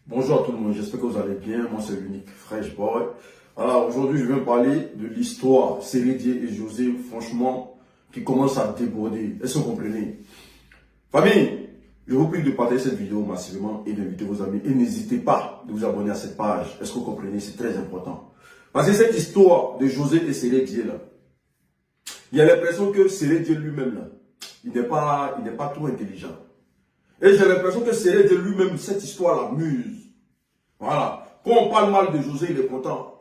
Bonjour à tout le monde, j'espère que vous allez bien. Moi, c'est l'unique Fresh Boy. Alors, aujourd'hui, je vais parler de l'histoire Sérédier et José, franchement, qui commence à déborder. Est-ce que vous comprenez? Famille, je vous prie de partager cette vidéo massivement et d'inviter vos amis. Et n'hésitez pas de vous abonner à cette page. Est-ce que vous comprenez? C'est très important. Parce que cette histoire de José et Sérédier, là, il y a l'impression que Sérédier lui-même, là, il n'est pas trop intelligent. Et j'ai l'impression que Sérédier lui-même, cette histoire l'amuse. Voilà. Quand on parle mal de José, il est content.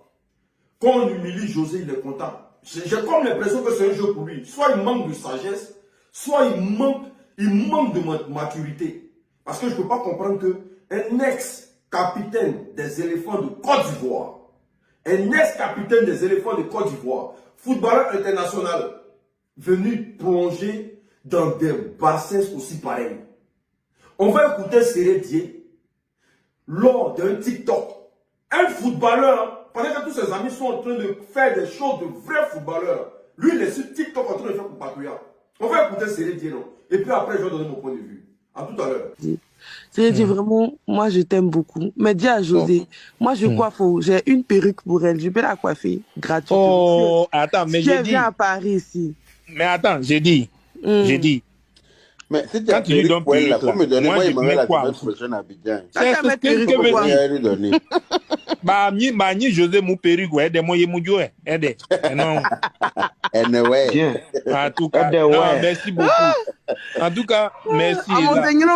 Quand on humilie José, il est content. J'ai comme l'impression que c'est un jeu pour lui. Soit il manque de sagesse, soit il manque de maturité. Parce que je ne peux pas comprendre qu'un ex-capitaine des éléphants de Côte d'Ivoire, footballeur international, venu plonger dans des bassins aussi pareils. On va écouter Sérédier lors d'un TikTok. Un footballeur, pendant que tous ses amis sont en train de faire des choses de vrais footballeurs, lui, il est sur TikTok en train de faire pour patrouiller. On va écouter Sérédier, non? Et puis après, je vais donner mon point de vue. À tout à l'heure. Sérédier, vraiment, moi, je t'aime beaucoup. Mais dis à José, moi, je coiffe, j'ai une perruque pour elle. Je peux la coiffer gratuitement. Oh, attends, mais j'ai dit... viens à Paris ici. Mais attends, j'ai dit. Mais si quand tu lui donnes perruque, faut me donner, moi, il m'aurait la quoi prochaine à Abidjan. C'est ce que je veux lui donner. Bah, ni José, mon perruque, ouais, des moyens mouillés, aidez. Non. Anyway. En tout cas, non, merci beaucoup. En tout cas, merci.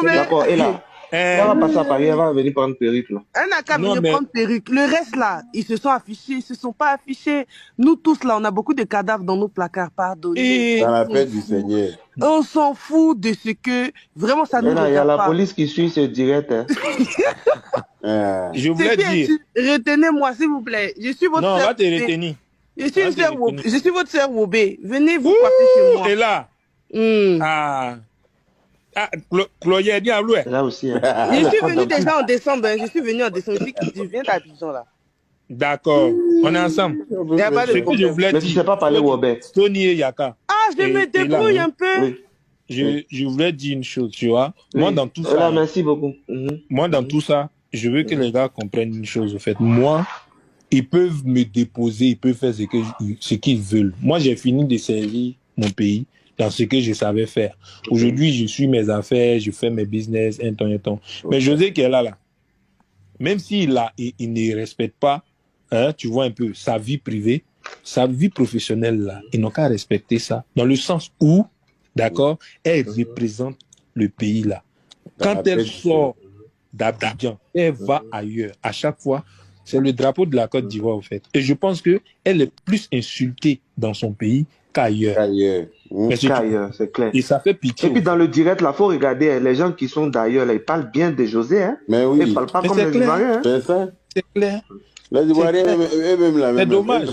D'accord, et là, on va passer à Paris, elle va venir prendre perruque, là. Elle n'a qu'à venir prendre perruque. Le reste, là, ils se sont affichés, ils se sont pas affichés. Nous tous, là, on a beaucoup de cadavres dans nos placards, pardonnez. Dans la paix du Seigneur. On s'en fout de ce que... Vraiment, ça nous regarde pas. Il y a la police qui suit ce direct. Hein. Je voulais dire... Retenez-moi, s'il vous plaît. Je suis votre sœur. Non, on va te retenir. Je suis votre sœur Wobé. Venez vous coiffer chez moi. Et là Chloé est bien loué. Là aussi. Hein. Je suis venu déjà en décembre. Je suis venu en décembre. Je viens d'Abidjan là. D'accord. On est ensemble. Il n'y a pas de problème. Mais tu ne sais pas parler Wobé. Tony et Yaka. Ah, je me débrouille un peu. Oui. Je voulais dire une chose, tu vois. Oui. Moi, dans tout ça. Là, merci beaucoup. Moi, dans tout ça, je veux que les gars comprennent une chose, au fait. Moi, ils peuvent me déposer, ils peuvent faire ce qu'ils veulent. Moi, j'ai fini de servir mon pays dans ce que je savais faire. Aujourd'hui, je suis mes affaires, je fais mes business, un temps. Mais José qui est là, même s'il ne respecte pas, hein, tu vois un peu, sa vie privée, sa vie professionnelle, là, ils n'ont qu'à respecter ça. Dans le sens où, d'accord, elle représente le pays, là. Quand elle sort d'Abidjan, elle va ailleurs. À chaque fois, c'est le drapeau de la Côte d'Ivoire, en fait. Et je pense qu'elle est plus insultée dans son pays qu'ailleurs. Qu'ailleurs, c'est clair. Et ça fait pitié. Et puis dans le direct, là, il faut regarder les gens qui sont d'ailleurs, là, ils parlent bien de José. Hein. Mais oui. Ils ne parlent pas comme les Ivoiriens. Hein. C'est ça. C'est clair. Les Ivoiriens, eux-mêmes, la même. C'est dommage.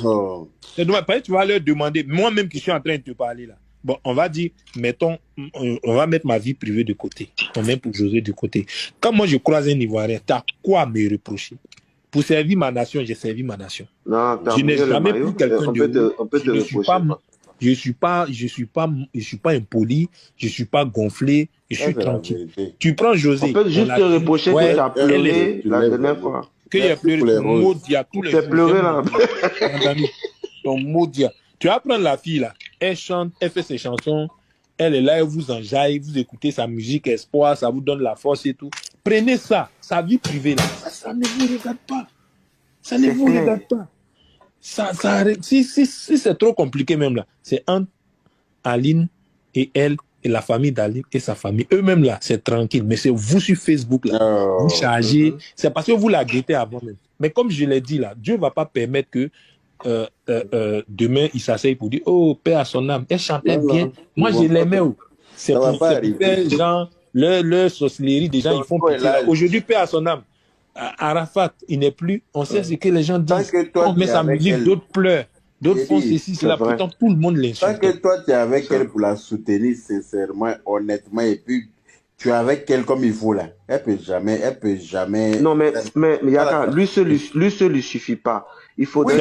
C'est dommage. Parce que tu vas leur demander, moi-même qui suis en train de te parler, là. Bon, on va dire, mettons, on va mettre ma vie privée de côté. On met pour José de côté. Quand moi je croise un Ivoirien, tu as quoi à me reprocher? Pour servir ma nation, j'ai servi ma nation. Non, je n'ai jamais pris quelqu'un de on peut te reprocher. Je suis pas impoli, je suis pas gonflé, je suis tranquille. Tu prends José. On peut juste te reprocher que tu as pleuré la dernière fois. Que il a pleuré, ton maudit, tous les jours. C'est pleuré là. Ton maudit. Tu vas prendre la fille là, elle chante, elle fait ses chansons, elle est là, elle vous enjaille, vous écoutez sa musique espoir, ça vous donne la force et tout. Prenez ça, sa vie privée là, ça ne vous regarde pas. Ça ne vous regarde pas. Si c'est trop compliqué même là, c'est entre Aline et elle et la famille d'Aline et sa famille. Eux-mêmes là, c'est tranquille, mais c'est vous sur Facebook là, vous chargez, c'est parce que vous la guettez avant même. Mais comme je l'ai dit là, Dieu ne va pas permettre que demain il s'asseye pour dire oh paix à son âme, elle chantait bien, moi je l'aimais. C'est pour faire genre leur sorcellerie, des gens ils font pitié. Aujourd'hui paix à son âme. Arafat il n'est plus, on sait ce que les gens disent, on met sa musique, d'autres pleurent, d'autres font ceci, cela, pourtant tout le monde l'insulte. Tant que toi tu es avec elle pour la soutenir sincèrement, honnêtement, et puis tu es avec elle comme il faut là, elle peut jamais. Non mais Yaka, lui seul lui suffit pas. Il faut lui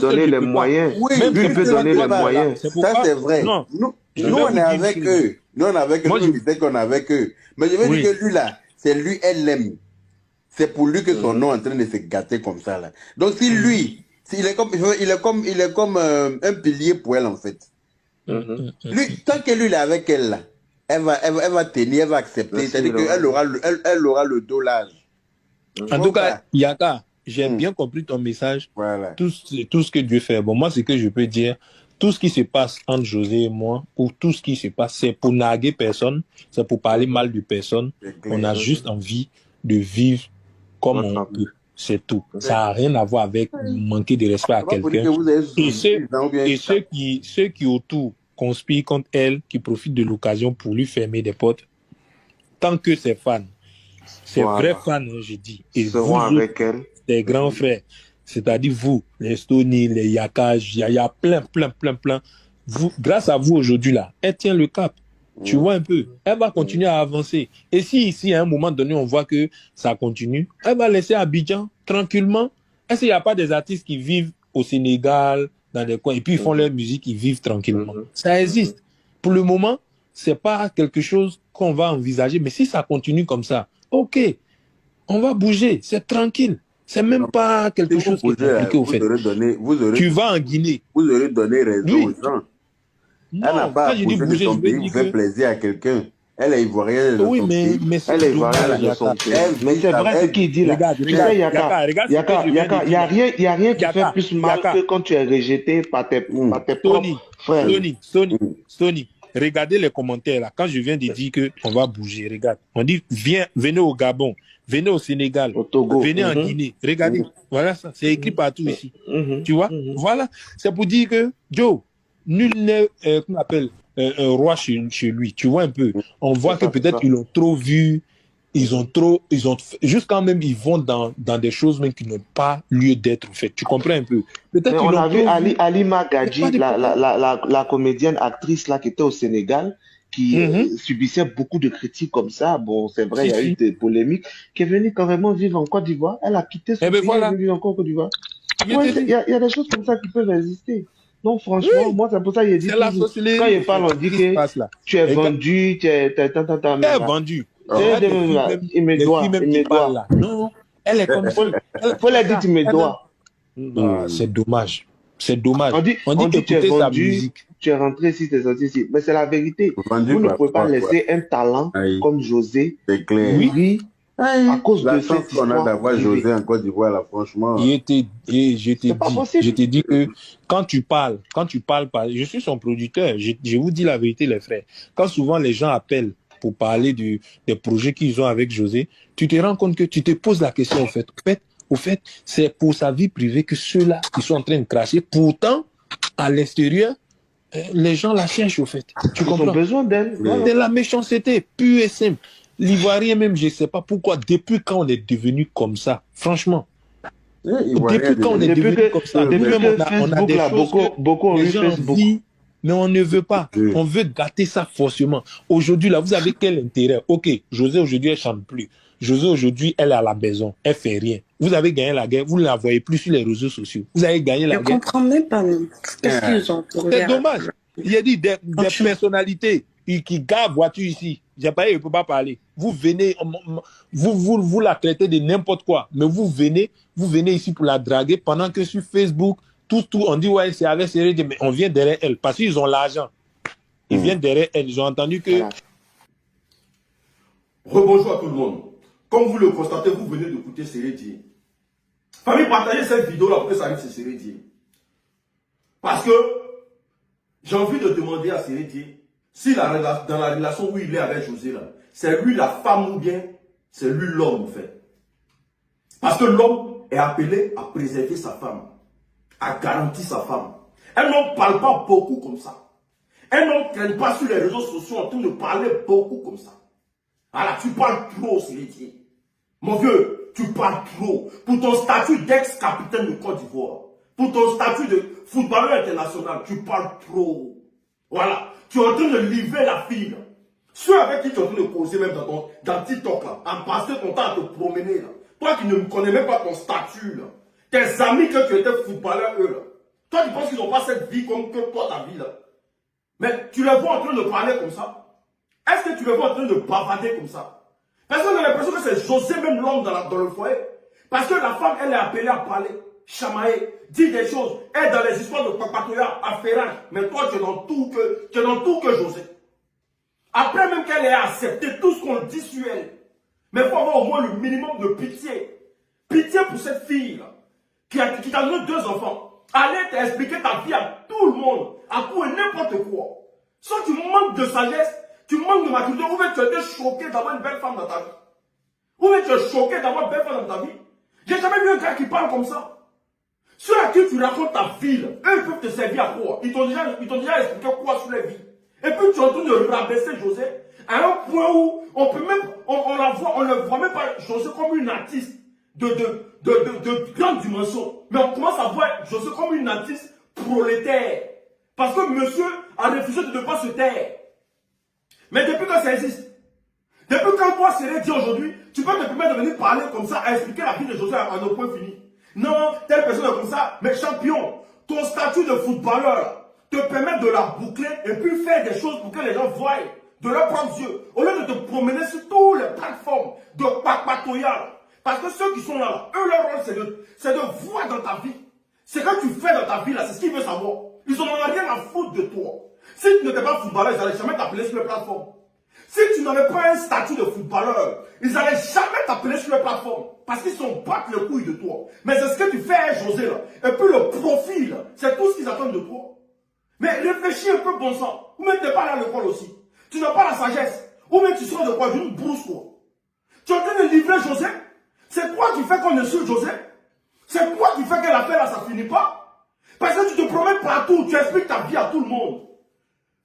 donner les moyens. Lui peut donner les moyens. Ça c'est vrai. Nous on est avec eux. Nous on est avec eux. Nous on est avec eux. Mais je veux dire que lui là, c'est lui, elle l'aime. c'est pour lui que son nom est en train de se gâter comme ça, là. Donc, si lui, il est comme un pilier pour elle, en fait. Lui, tant que lui, il est avec elle, là, elle va tenir, elle va accepter. C'est-à-dire qu'elle aura le dos large. En tout cas, Yaka, j'ai bien compris ton message. Voilà. Tout ce que Dieu fait. Bon, moi, ce que je peux dire, tout ce qui se passe entre José et moi, ou tout ce qui se passe, c'est pour narguer personne, c'est pour parler mal de personne. On a juste envie de vivre comme on peut. C'est tout. Ça n'a rien à voir avec manquer de respect à quelqu'un. Et ceux qui autour conspirent contre elle, qui profitent de l'occasion pour lui fermer des portes, tant que ses fans, ses vrais fans, je dis, et vous avec elle, des grands frères, c'est-à-dire vous, les Stony, les Yaka, il y a plein. Vous, grâce à vous aujourd'hui là, elle tient le cap. Tu vois un peu, elle va continuer à avancer. Et si ici, à un moment donné, on voit que ça continue, elle va laisser Abidjan tranquillement. Est-ce qu'il n'y a pas des artistes qui vivent au Sénégal, dans des coins, et puis ils font leur musique, ils vivent tranquillement? Ça existe. Pour le moment, c'est pas quelque chose qu'on va envisager, mais si ça continue comme ça, ok, on va bouger, c'est tranquille. C'est même pas quelque chose qui est compliqué au fait. Tu vas en Guinée. Vous aurez donné raison aux gens. Non, elle n'a pas à bouger de son pays pour faire plaisir à quelqu'un. Elle est ivoirienne de son pays. Elle est ivoirienne de son pays. Mais c'est vrai ce qu'il dit là. Regarde, il n'y a rien qui fait plus mal que quand tu es rejeté par tes propres frères. Sony, regardez les commentaires là. Quand je viens de dire qu'on va bouger, regarde. On dit venez au Gabon, venez au Sénégal, au Togo, venez en Guinée. Regardez, voilà ça. C'est écrit partout ici. Tu vois? Voilà. C'est pour dire que, Joe, nul n'est, qu'on appelle, un roi chez lui. Tu vois un peu. On voit que peut-être ils l'ont trop vu. Jusqu'à même, ils vont dans des choses même qui n'ont pas lieu d'être fait. Tu comprends un peu? Peut-être on a vu Halima Gadji, la comédienne actrice là qui était au Sénégal, qui subissait beaucoup de critiques comme ça. Bon, c'est vrai, il y a eu des polémiques, qui est venue carrément vivre en Côte d'Ivoire. Elle a quitté son pays, elle est venue encore en Côte d'Ivoire. Il y a des choses comme ça qui peuvent exister. Donc, franchement, moi, c'est pour ça qu'il dit quand il parle, on dit que tu es vendu, tu es vendu. Il me doit. Non, elle est comme ça. Faut la dire, tu me dois. C'est dommage. C'est dommage. On dit que tu es vendu, tu es rentré ici, tu es sorti ici. Mais c'est la vérité. Vous ne pouvez pas laisser un talent comme José à cause de cette qu'on a d'avoir José en Côte d'Ivoire, là, franchement. Je t'ai dit que quand tu parles, je suis son producteur, je vous dis la vérité, les frères. Quand souvent les gens appellent pour parler des projets qu'ils ont avec José, tu te rends compte que tu te poses la question, au fait, c'est pour sa vie privée que ceux-là, qui sont en train de cracher. Pourtant, à l'extérieur, les gens la cherchent, au fait. Tu comprends? Ils ont besoin d'elle. C'est la méchanceté, pure et simple. L'Ivoirien même, je ne sais pas pourquoi, depuis quand on est devenu comme ça, franchement. Depuis quand on est devenu comme ça, on a des choses beaucoup ont eu Facebook. Mais on ne veut pas. On veut gâter ça forcément. Aujourd'hui, là, vous avez quel intérêt? Ok, José, aujourd'hui, elle ne chante plus. José, aujourd'hui, elle est à la maison. Elle ne fait rien. Vous avez gagné la guerre. Vous ne la voyez plus sur les réseaux sociaux. Vous avez gagné la guerre. Je ne comprends même pas. Qu'est-ce qu'ils ont pour C'est dommage. Il y a dit des personnalités qui gardent voiture ici. Je ne peux pas parler. Vous venez, vous la traitez de n'importe quoi. Mais vous venez ici pour la draguer pendant que sur Facebook, tout, on dit, ouais, c'est avec Sérédie, mais on vient derrière elle parce qu'ils ont l'argent. Ils viennent derrière elle. Ils ont entendu que. Rebonjour à tout le monde. Comme vous le constatez, vous venez d'écouter Sérédie. Famille, partagez cette vidéo là pour que ça arrive sur Sérédie. Parce que j'ai envie de demander à Sérédie si dans la relation où il est avec José là, c'est lui la femme ou bien c'est lui l'homme en fait. Parce que l'homme est appelé à préserver sa femme, à garantir sa femme. Un homme ne parle pas beaucoup comme ça. Un homme ne traîne pas sur les réseaux sociaux en train de parler beaucoup comme ça. Voilà, tu parles trop, Sérédie. Mon vieux, tu parles trop. Pour ton statut d'ex-capitaine de Côte d'Ivoire, pour ton statut de footballeur international, tu parles trop. Voilà. Tu es en train de livrer la fille. Ceux avec qui tu es en train de causer même dans TikTok là, en passant ton temps à te promener là. Toi qui ne connais même pas ton statut là. Tes amis que tu étais footballeur eux là. Toi tu penses qu'ils n'ont pas cette vie comme que toi ta vie là. Mais tu les vois en train de parler comme ça. Est-ce que tu les vois en train de bavarder comme ça? Parce qu'on a l'impression que c'est José même l'homme dans le foyer. Parce que la femme, elle est appelée à parler, chamailler, dire des choses, être dans les histoires de papatoya, affairage. Mais toi, tu es dans tout que José. Après même qu'elle ait accepté tout ce qu'on dit sur elle. Mais il faut avoir au moins le minimum de pitié. Pitié pour cette fille-là, qui t'a donné 2 enfants. Allez t'expliquer ta vie à tout le monde, à tout et n'importe quoi. Soit tu manques de sagesse, tu manques de maturité, ou bien tu as été choqué d'avoir une belle femme dans ta vie. Ou bien tu es choqué d'avoir une belle femme dans ta vie. J'ai jamais vu un gars qui parle comme ça. Ceux à qui tu racontes ta vie, eux ils peuvent te servir à quoi? Ils t'ont déjà expliqué quoi sur la vie. Et puis tu es en train de rabaisser José à un point où on peut même, on ne voit même pas José comme une artiste de grande dimension. Mais on commence à voir José comme une artiste prolétaire. Parce que monsieur a refusé de ne pas se taire. Mais depuis que ça existe, depuis quand toi, Séré dit aujourd'hui, tu peux te permettre de venir parler comme ça, à expliquer la vie de José à un point fini. Non, telle personne est comme ça, mais champion, ton statut de footballeur te permet de la boucler et puis faire des choses pour que les gens voient, de leur prendre yeux. Au lieu de te promener sur toutes les plateformes de papatoya. Parce que ceux qui sont là, eux, leur rôle, c'est de voir dans ta vie. Ce que tu fais dans ta vie, là, c'est ce qu'ils veulent savoir. Ils n'en ont rien à foutre de toi. Si tu n'étais pas footballeur, ils n'allaient jamais t'appeler sur les plateformes. Si tu n'avais pas un statut de footballeur, ils n'allaient jamais t'appeler sur les plateformes. Parce qu'ils sont battent les couilles de toi. Mais c'est ce que tu fais, José, là. Et puis le profil, c'est tout ce qu'ils attendent de toi. Mais réfléchis un peu, bon sang. Ou même tu n'es pas là à l'école aussi. Tu n'as pas la sagesse. Ou même tu sors de quoi? D'une brousse, quoi. Tu es en train de livrer José. C'est quoi qui fait qu'on est sur José? C'est quoi qui fait que l'affaire là, ça finit pas? Parce que tu te promènes partout, tu expliques ta vie à tout le monde.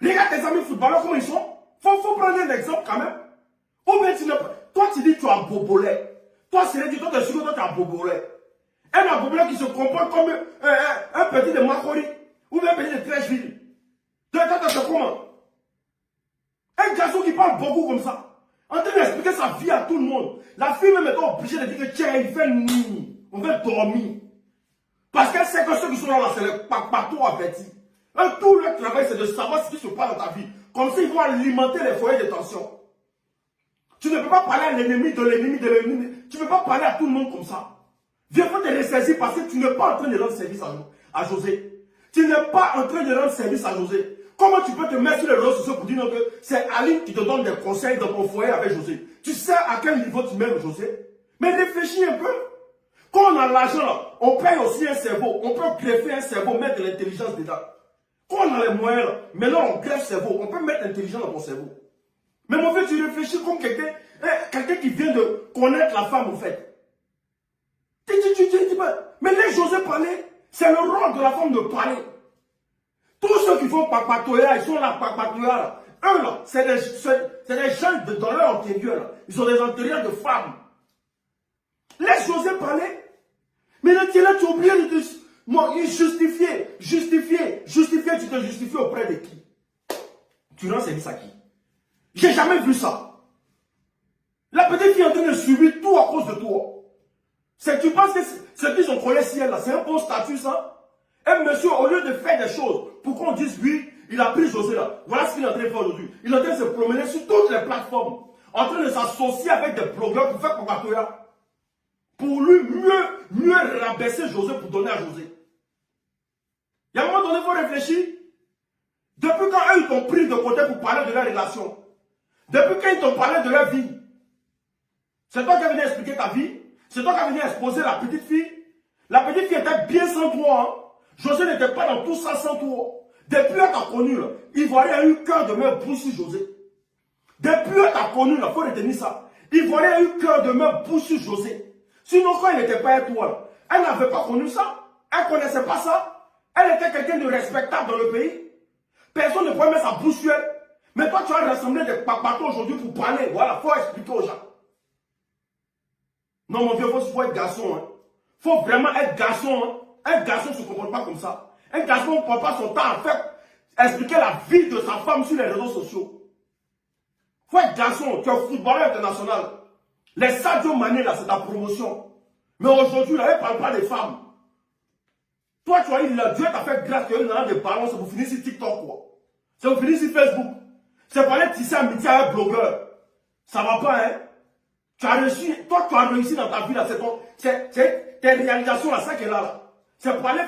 Regarde tes amis footballeurs, comment ils sont. Faut prendre un exemple quand même. Ou bien toi tu dis que tu as bobolet. Toi c'est dit, toi tu es sûr que toi tu as bobolet. Un bobolet qui se comporte comme un petit de Macori. Ou bien un petit de Trècheville. Toi c'est comment? Un garçon qui parle beaucoup comme ça. En train d'expliquer sa vie à tout le monde. La fille même est obligée de dire que tiens, il fait nuit. On va dormir. Parce qu'elle sait que ceux qui sont là, c'est les papatos avertis. Tout leur travail, c'est de savoir ce qui se passe dans ta vie. Comme s'ils vont alimenter les foyers de tension. Tu ne peux pas parler à l'ennemi de l'ennemi de l'ennemi. Tu ne peux pas parler à tout le monde comme ça. Viens faut te ressaisir parce que tu n'es pas en train de rendre service à José. Tu n'es pas en train de rendre service à José. Comment tu peux te mettre sur les réseaux sociaux pour dire que c'est Aline qui te donne des conseils dans ton foyer avec José? Tu sais à quel niveau tu mets José? Mais réfléchis un peu. Quand on a l'argent, on paye aussi un cerveau. On peut greffer un cerveau, mettre de l'intelligence dedans. Quand on a les moyens, là, maintenant on greffe le cerveau. On peut mettre l'intelligence dans ton cerveau. Mais mon frère, tu réfléchis comme quelqu'un qui vient de connaître la femme, en fait. Mais laisse José parler. C'est le rôle de la femme de parler. Tous ceux qui font papatoya, ils sont là, papatoya, là. Eux, là, c'est des gens dans leur intérieur, là. Ils ont des intérieurs de femmes. Laisse José parler. Mais là, tu es obligé de te justifier. Tu te justifies auprès de qui? Tu rends service à qui? J'ai jamais vu ça. La petite fille est en train de subir tout à cause de toi. Tu penses que ce qu'ils ont collé ciel là, c'est un bon statut ça? Un monsieur, au lieu de faire des choses, pour qu'on dise oui, il a pris José là. Voilà ce qu'il est en train de faire aujourd'hui. Il est en train de se promener sur toutes les plateformes, en train de s'associer avec des blogueurs pour faire Papatoya. Pour lui mieux rabaisser José pour donner à José. Il y a un moment donné, il faut réfléchir. Depuis quand eux, ils t'ont pris de côté pour parler de leur relation? Depuis quand ils t'ont parlé de leur vie? C'est toi qui as venu expliquer ta vie? C'est toi qui as venu exposer la petite fille? La petite fille était bien sans toi. Hein? José n'était pas dans tout ça sans toi. Depuis qu'elle t'a connu, Ivoirien a eu cœur de mer bouche sur José. Depuis qu'elle t'a connu, il faut retenir ça. Ivoirien a eu cœur de mer bouche sur José. Sinon, quand il n'était pas à toi, elle n'avait pas connu ça. Elle ne connaissait pas ça. Elle était quelqu'un de respectable dans le pays. Personne ne pouvait mettre sa bouche sur elle. Mais toi, tu as rassemblé des papatos aujourd'hui pour parler. Voilà, il faut expliquer aux gens. Non, mon vieux, il faut être garçon. Hein. Il faut vraiment être garçon. Hein. Un garçon ne se comporte pas comme ça. Un garçon ne prend pas son temps à faire expliquer la vie de sa femme sur les réseaux sociaux. Il faut être garçon. Tu es footballeur international. Les Sadio Mané, là, c'est ta promotion. Mais aujourd'hui, là, elle ne parle pas des femmes. Toi, tu as eu, Dieu t'a fait grâce qu'il y a des ballons, c'est pour finir sur TikTok, quoi. C'est pour finir sur Facebook. C'est pour aller tisser amitié avec un blogueur. Ça va pas, hein. Tu as réussi, toi tu as réussi dans ta vie là, c'est tes réalisations là, ça qu'elle a là. C'est pour aller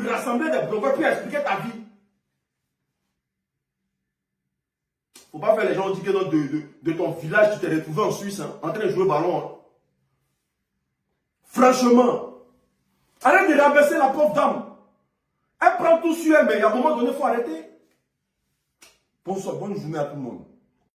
rassembler des blogueurs puis expliquer ta vie. Faut pas faire les gens dire que de ton village, tu t'es retrouvé en Suisse, hein, en train de jouer au ballon. Hein. Franchement, arrête de rabaisser la pauvre dame. Elle prend tout sur elle, mais à un moment donné, il faut arrêter. Bonsoir, bonne journée à tout le monde.